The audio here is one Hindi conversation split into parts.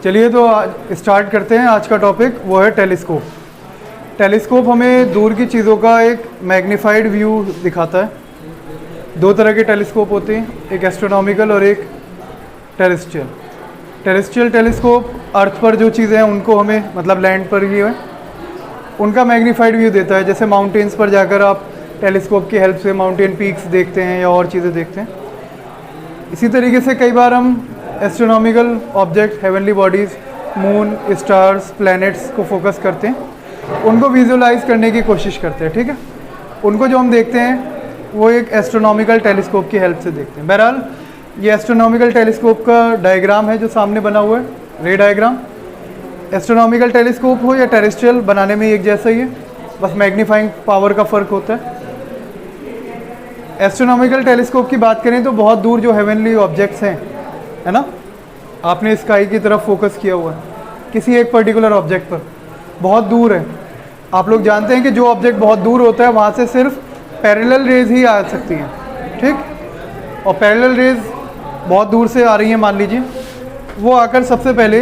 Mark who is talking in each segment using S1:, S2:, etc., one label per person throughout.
S1: चलिए तो आज स्टार्ट करते हैं। आज का टॉपिक वो है टेलीस्कोप। टेलीस्कोप हमें दूर की चीज़ों का एक मैग्नीफाइड व्यू दिखाता है। दो तरह के टेलीस्कोप होते हैं, एक एस्ट्रोनॉमिकल और एक टेरेस्ट्रियल। टेरेस्ट्रियल टेलीस्कोप अर्थ पर जो चीज़ें हैं उनको हमें मतलब लैंड पर ही है उनका मैग्नीफाइड व्यू देता है। जैसे माउंटेन्स पर जाकर आप टेलीस्कोप की हेल्प से माउंटेन पीक्स देखते हैं या और चीज़ें देखते हैं। इसी तरीके से कई बार हम astronomical object, heavenly bodies, moon, stars, planets को फोकस करते हैं, उनको विजुअलाइज करने की कोशिश करते हैं। ठीक है, उनको जो हम देखते हैं वो एक एस्ट्रोनॉमिकल टेलीस्कोप की हेल्प से देखते हैं। बहरहाल ये एस्ट्रोनॉमिकल टेलीस्कोप का डायग्राम है जो सामने बना हुआ है, रे डायग्राम। एस्ट्रोनॉमिकल टेलीस्कोप हो या टेरेस्ट्रियल, बनाने में एक जैसा ही है, बस मैग्नीफाइंग पावर का फ़र्क होता है। एस्ट्रोनॉमिकल टेलीस्कोप की बात करें तो बहुत दूर जो हेवनली ऑब्जेक्ट्स हैं, है ना, आपने स्काई की तरफ फोकस किया हुआ है किसी एक पर्टिकुलर ऑब्जेक्ट पर, बहुत दूर है। आप लोग जानते हैं कि जो ऑब्जेक्ट बहुत दूर होता है वहाँ से सिर्फ पैरेलल रेज ही आ सकती हैं। ठीक, और पैरेलल रेज बहुत दूर से आ रही हैं, मान लीजिए, वो आकर सबसे पहले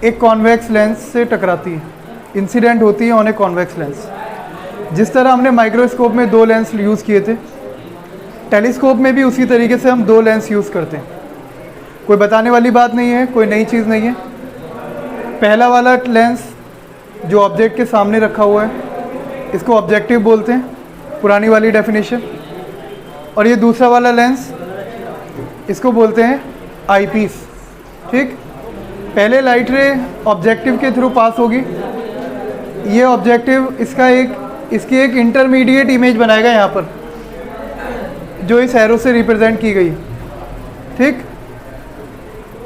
S1: एक कॉन्वेक्स लेंस से टकराती है, इंसिडेंट होती है ऑन ए कॉन्वेक्स लेंस। जिस तरह हमने माइक्रोस्कोप में दो लेंस यूज़ किए थे, टेलीस्कोप में भी उसी तरीके से हम दो लेंस यूज़ करते हैं। कोई बताने वाली बात नहीं है, कोई नई चीज़ नहीं है। पहला वाला लेंस जो ऑब्जेक्ट के सामने रखा हुआ है इसको ऑब्जेक्टिव बोलते हैं, पुरानी वाली डेफिनेशन। और ये दूसरा वाला लेंस इसको बोलते हैं आईपीस। ठीक, पहले लाइट रे ऑब्जेक्टिव के थ्रू पास होगी, ये ऑब्जेक्टिव इसकी एक इंटरमीडिएट इमेज बनाएगा यहाँ पर, जो इस एरो से रिप्रेजेंट की गई। ठीक,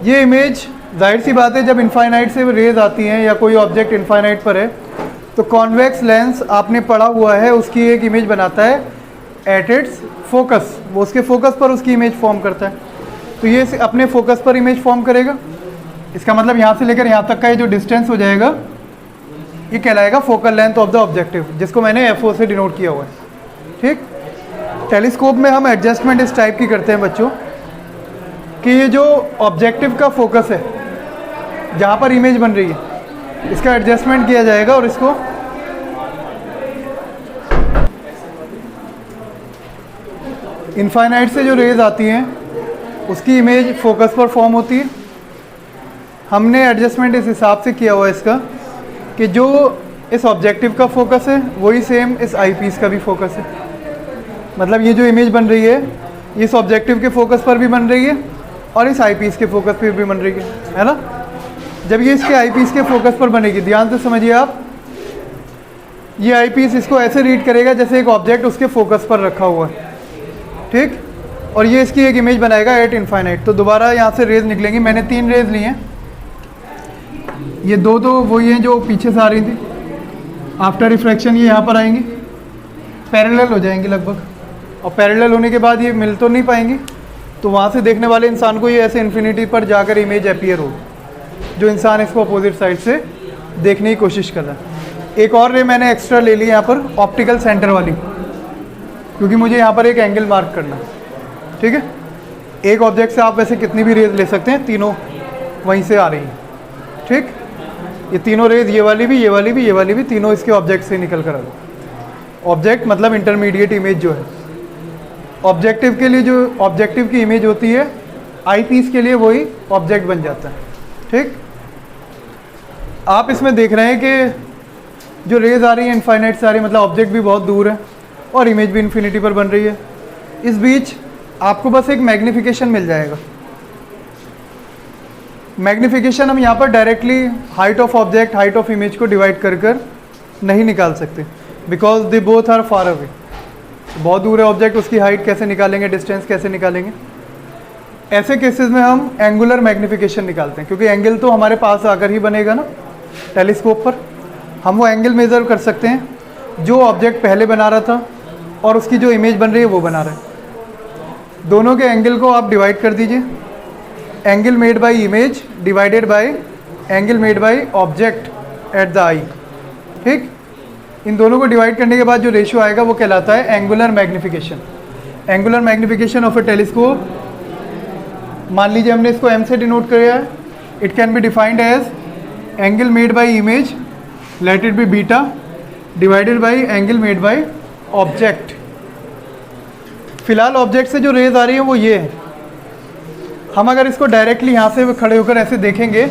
S1: ये इमेज जाहिर सी बात है जब इनफाइनाइट से रेज आती हैं या कोई ऑब्जेक्ट इनफाइनाइट पर है तो कॉन्वेक्स लेंस आपने पढ़ा हुआ है उसकी एक इमेज बनाता है एट इट्स फोकस, वो उसके फोकस पर उसकी इमेज फॉर्म करता है। तो ये अपने फोकस पर इमेज फॉर्म करेगा। इसका मतलब यहाँ से लेकर यहाँ तक का ये जो डिस्टेंस हो जाएगा ये कहलाएगा focal length of the objective, जिसको मैंने एफओ से डिनोट किया हुआ है। ठीक, टेलीस्कोप में हम एडजस्टमेंट इस टाइप की करते हैं बच्चों कि ये जो ऑब्जेक्टिव का फोकस है जहाँ पर इमेज बन रही है इसका एडजस्टमेंट किया जाएगा और इसको इनफाइनाइट से जो रेज आती हैं उसकी इमेज फोकस पर फॉर्म होती है। हमने एडजस्टमेंट इस हिसाब से किया हुआ है इसका कि जो इस ऑब्जेक्टिव का फोकस है वही सेम इस आईपीस का भी फोकस है। मतलब ये जो इमेज बन रही है इस ऑब्जेक्टिव के फोकस पर भी बन रही है और इस आईपीस के फोकस पर भी बन रही है ना। जब ये इसके आईपीस के फोकस पर बनेगी, ध्यान से समझिए आप, ये आईपीस इसको ऐसे रीड करेगा जैसे एक ऑब्जेक्ट उसके फोकस पर रखा हुआ है। ठीक, और ये इसकी एक इमेज बनाएगा एट इनफाइनाइट। तो दोबारा यहाँ से रेज निकलेंगी। मैंने 3 रेज ली हैं, ये दो तो वही हैं जो पीछे से आ रही थी, आफ्टर रिफ्रैक्शन ये यहाँ पर आएंगी, पैरेलल हो जाएंगी लगभग, और पैरेलल होने के बाद ये मिल तो नहीं पाएंगी, तो वहाँ से देखने वाले इंसान को ये ऐसे इन्फिनिटी पर जाकर इमेज अपीयर हो, जो इंसान इसको अपोजिट साइड से देखने की कोशिश कर रहा है। एक और रे मैंने एक्स्ट्रा ले ली यहाँ पर, ऑप्टिकल सेंटर वाली, क्योंकि मुझे यहाँ पर एक एंगल मार्क करना है। ठीक है, एक ऑब्जेक्ट से आप वैसे कितनी भी रेज ले सकते हैं, तीनों वहीं से आ रही हैं। ठीक, ये तीनों रेज, ये वाली भी, ये वाली भी, ये वाली भी, तीनों इसके ऑब्जेक्ट से निकल कर आ गई। ऑब्जेक्ट मतलब इंटरमीडिएट इमेज जो है, ऑब्जेक्टिव के लिए जो ऑब्जेक्टिव की इमेज होती है आईपीस के लिए वही ऑब्जेक्ट बन जाता है। ठीक, आप इसमें देख रहे हैं कि जो रेज आ रही है इनफाइनाइट से आ रही है, मतलब ऑब्जेक्ट भी बहुत दूर है और इमेज भी इन्फिनिटी पर बन रही है। इस बीच आपको बस एक मैग्नीफिकेशन मिल जाएगा। मैग्नीफिकेशन हम यहाँ पर directly height of object, height of image को डिवाइड कर नहीं निकाल सकते, because they both are far away. बहुत दूर है ऑब्जेक्ट, उसकी हाइट कैसे निकालेंगे, डिस्टेंस कैसे निकालेंगे। ऐसे केसेस में हम एंगुलर मैग्नीफिकेशन निकालते हैं, क्योंकि एंगल तो हमारे पास आकर ही बनेगा ना टेलीस्कोप पर। हम वो एंगल मेज़र कर सकते हैं जो ऑब्जेक्ट पहले बना रहा था और उसकी जो इमेज बन रही है वो बना रहा है। दोनों के एंगल को आप डिवाइड कर दीजिए, angle made by image divided by angle made by object at the eye. ठीक, इन दोनों को डिवाइड करने के बाद जो रेशियो आएगा वो कहलाता है angular magnification. Angular magnification of a telescope, मान लीजिए हमने इसको m से डिनोट किया है, it can be defined as angle made by image, let it be beta, divided by angle made by object. फिलहाल ऑब्जेक्ट से जो रेज आ रही है वो ये है। हम अगर इसको डायरेक्टली यहाँ से खड़े होकर ऐसे देखेंगे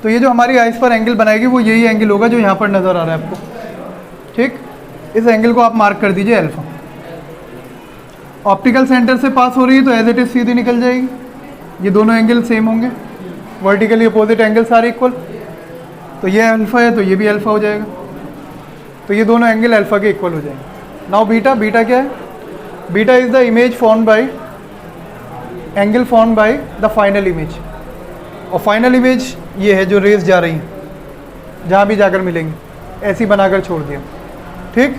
S1: तो ये जो हमारी आइस पर एंगल बनाएगी वो यही एंगल होगा जो यहाँ पर नज़र आ रहा है आपको, ठीक। इस एंगल को आप मार्क कर दीजिए अल्फा। ऑप्टिकल सेंटर से पास हो रही है तो एज इट इज सीधी निकल जाएगी। ये दोनों एंगल सेम होंगे, vertically opposite angles are equal, तो ये अल्फा है तो ये भी अल्फा हो जाएगा, तो ये दोनों एंगल अल्फा के इक्वल हो जाएंगे। नाउ बीटा, बीटा क्या है? Beta is the image form by angle form by the final image, और फाइनल इमेज ये है जो रेज जा रही हैं, जहाँ भी जाकर मिलेंगे, ऐसी बनाकर छोड़ दिया, ठीक।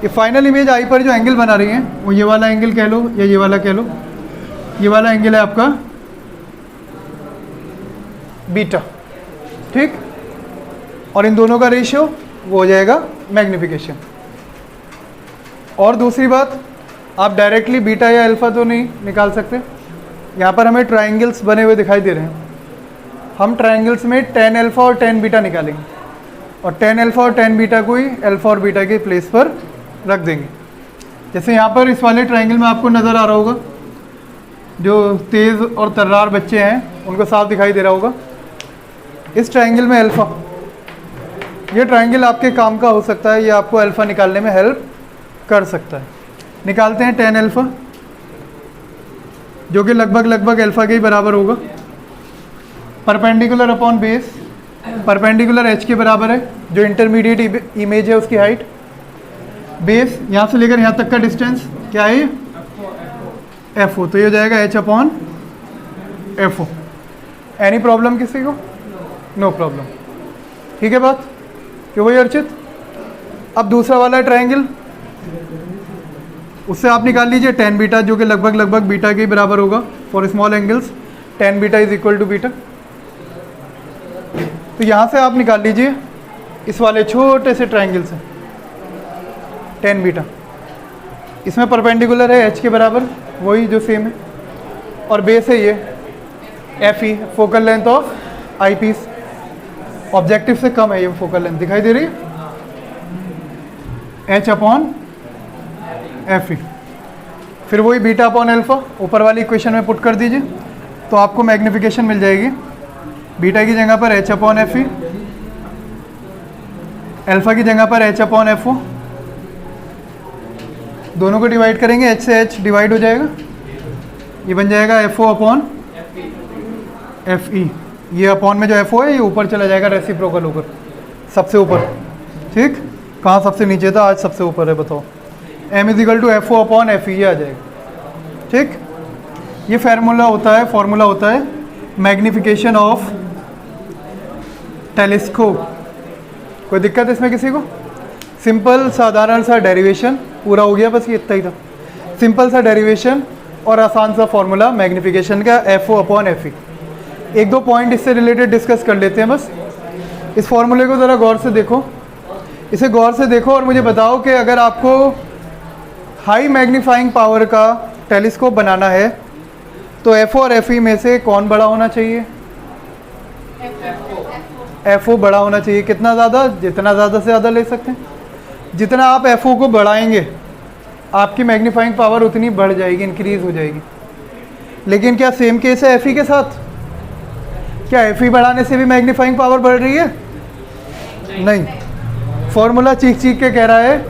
S1: ये फाइनल इमेज आई पर जो एंगल बना रही है वो ये वाला एंगल कह लो या ये वाला कह लो, ये वाला एंगल है आपका बीटा, ठीक। और इन दोनों का रेशियो वो हो जाएगा मैग्निफिकेशन। और दूसरी बात, आप डायरेक्टली बीटा या अल्फा तो नहीं निकाल सकते। यहाँ पर हमें ट्रायंगल्स बने हुए दिखाई दे रहे हैं, हम ट्रायंगल्स में tan अल्फा और tan बीटा निकालेंगे, और tan अल्फा और tan बीटा को ही अल्फा और बीटा के प्लेस पर रख देंगे। जैसे यहाँ पर इस वाले ट्रायंगल में आपको नज़र आ रहा होगा, जो तेज़ और तर्रार बच्चे हैं उनको साफ दिखाई दे रहा होगा। इस ट्रायंगल में अल्फ़ा, ये ट्रायंगल आपके काम का हो सकता है, ये आपको अल्फ़ा निकालने में हेल्प कर सकता है। निकालते हैं tan अल्फ़ा, जो कि लगभग अल्फ़ा के ही बराबर होगा। Perpendicular upon base, perpendicular h के बराबर है, जो इंटरमीडिएट इमेज है उसकी हाइट। बेस यहाँ से लेकर यहाँ तक का डिस्टेंस क्या है? FO, तो ये हो जाएगा h upon FO। Any problem किसी को? नो प्रॉब्लम, ठीक है बात, क्यों भाई अर्चित? अब दूसरा वाला ट्रायंगल, उससे आप निकाल लीजिए tan बीटा, जो कि लगभग बीटा के ही बराबर होगा for small angles, tan beta is equal to beta. तो यहाँ से आप निकाल लीजिए इस वाले छोटे से ट्रायंगल से tan बीटा, इसमें परपेंडिकुलर है h के बराबर, वही जो सेम है, और बेस है ये FE, focal length of eyepiece. Objective से कम है ये फोकल लेंथ, दिखाई दे रही है, h अपॉन FE। फिर वही बीटा अपॉन अल्फा ऊपर वाली इक्वेशन में पुट कर दीजिए, तो आपको मैग्निफिकेशन मिल जाएगी। बीटा की जगह पर h अपॉन FE, अल्फा की जगह पर h अपॉन FO, दोनों को डिवाइड करेंगे, h से h डिवाइड हो जाएगा, ये बन जाएगा FO अपॉन FE। ये अपॉन में जो FO है ये ऊपर चला जाएगा रेसिप्रोकल होकर, सबसे ऊपर, ठीक। कहाँ सबसे नीचे था, आज सबसे ऊपर है, बताओ। m is equal to FO upon FE, ये आ जाएगा, ठीक। ये फार्मूला होता है मैग्निफिकेशन ऑफ टेलीस्कोप। कोई दिक्कत इसमें किसी को? सिंपल साधारण सा डेरिवेशन पूरा हो गया, बस ये इतना ही था, सिंपल सा डेरिवेशन और आसान सा फॉर्मूला मैग्निफिकेशन का, FO अपॉन FE। एक दो पॉइंट इससे रिलेटेड डिस्कस कर लेते हैं बस। इस फॉर्मूले को ज़रा गौर से देखो, इसे गौर से देखो और मुझे बताओ कि अगर आपको हाई मैग्नीफाइंग पावर का टेलीस्कोप बनाना है तो FO और FE में से कौन बड़ा होना चाहिए? FO बड़ा होना चाहिए। कितना ज़्यादा? जितना ज़्यादा से ज़्यादा ले सकते हैं। जितना आप FO को बढ़ाएंगे आपकी मैग्नीफाइंग पावर उतनी बढ़ जाएगी, इंक्रीज़ हो जाएगी। लेकिन क्या सेम केस है FE के साथ? क्या FE बढ़ाने से भी मैग्नीफाइंग पावर बढ़ रही है? नहीं। फॉर्मूला चीख के कह रहा है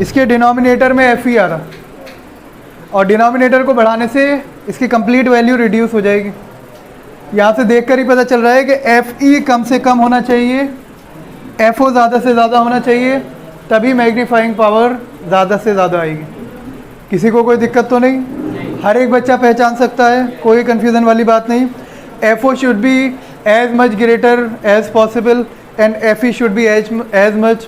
S1: इसके डिनोमिनेटर में FE आ रहा, और डिनोमिनेटर को बढ़ाने से इसकी कंप्लीट वैल्यू रिड्यूस हो जाएगी। यहाँ से देखकर ही पता चल रहा है कि FE कम से कम होना चाहिए, FO ज़्यादा से ज़्यादा होना चाहिए, तभी मैग्नीफाइंग पावर ज़्यादा से ज़्यादा आएगी। किसी को कोई दिक्कत तो नहीं? हर एक बच्चा पहचान सकता है, कोई कन्फ्यूज़न वाली बात नहीं। FO should be as much greater as possible and FE should be as much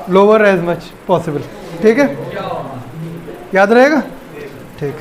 S1: lower as much possible. ठीक है, याद रहेगा? ठीक।